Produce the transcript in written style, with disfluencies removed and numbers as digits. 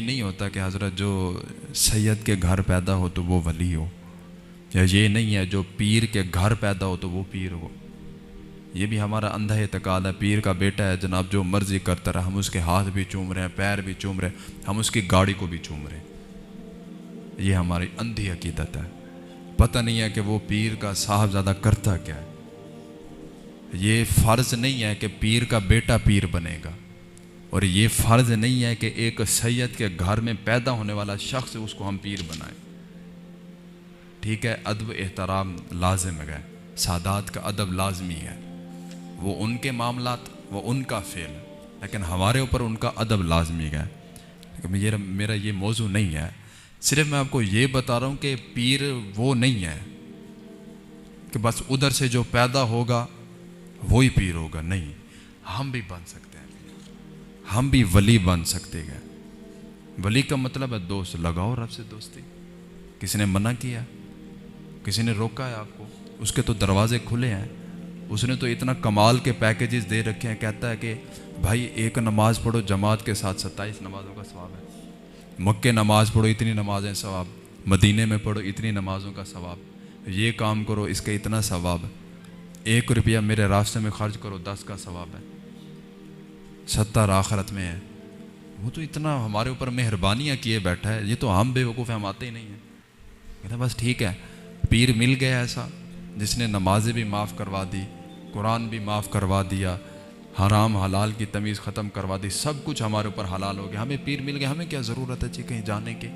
नहीं होता कि हज़रत जो सैयद के घर पैदा हो तो वो वली हो, या ये नहीं है जो पीर के घर पैदा हो तो वो पीर हो। ये भी हमारा अंधा एतकाद है। पीर का बेटा है जनाब, जो मर्जी करता रहा, हम उसके हाथ भी चूम रहे हैं, पैर भी चूम रहे हैं, हम उसकी गाड़ी को भी चूम रहे हैं। ये हमारी अंधी अकीदत है। पता नहीं है कि वो पीर का साहबजादा करता क्या है। ये फ़र्ज़ नहीं है कि पीर का बेटा पीर बनेगा, और ये फ़र्ज़ नहीं है कि एक सैयद के घर में पैदा होने वाला शख्स उसको हम पीर बनाएं। ठीक है, अदब एहतराम लाजिम है, सादात का अदब लाजमी है, वो उनके मामलात, वो उनका फ़ेल, लेकिन हमारे ऊपर उनका अदब लाजमी है। लेकिन मेरा ये मौजू नहीं है। सिर्फ मैं आपको ये बता रहा हूँ कि पीर वो नहीं है कि बस उधर से जो पैदा होगा वही पीर होगा। नहीं, हम भी बन सकते हैं, हम भी वली बन सकते हैं। वली का मतलब है दोस्त। लगाओ रब से दोस्ती। किसी ने मना किया, किसी ने रोका है आपको? उसके तो दरवाजे खुले हैं। उसने तो इतना कमाल के पैकेजेस दे रखे हैं। कहता है कि भाई एक नमाज पढ़ो जमात के साथ 27 नमाज़ों का सवाब है। मक्के नमाज पढ़ो इतनी नमाजें सवाब, मदीने में पढ़ो इतनी नमाज़ों का सवाब, ये काम करो इसका इतना सवाब, 1 रुपया मेरे रास्ते में खर्च करो 10 का सवाब है, 70 आखिरत में है। वो तो इतना हमारे ऊपर मेहरबानियाँ किए बैठा है। ये तो हम बेवकूफ़ हैं, हम आते ही नहीं हैं। कहते बस ठीक है, पीर मिल गया ऐसा जिसने नमाजें भी माफ़ करवा दी, कुरान भी माफ़ करवा दिया, हराम हलाल की तमीज़ ख़त्म करवा दी, सब कुछ हमारे ऊपर हलाल हो गया। हमें पीर मिल गया, हमें क्या ज़रूरत है जी कहीं जाने की।